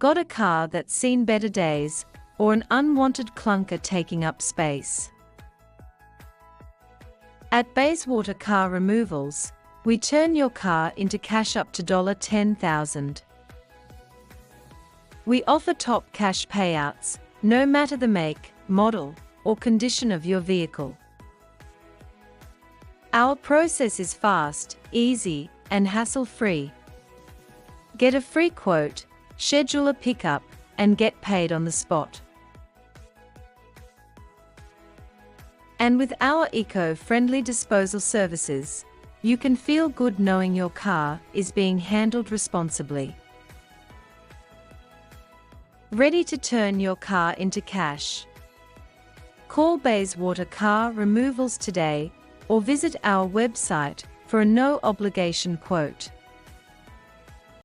Got a car that's seen better days, or an unwanted clunker taking up space? At Bayswater Car Removals, we turn your car into cash up to $10,000. We offer top cash payouts, no matter the make, model, or condition of your vehicle. Our process is fast, easy, and hassle-free. Get a free quote, schedule a pickup, and get paid on the spot. And with our eco-friendly disposal services, you can feel good knowing your car is being handled responsibly. Ready to turn your car into cash? Call Bayswater Car Removals today, or visit our website for a no-obligation quote.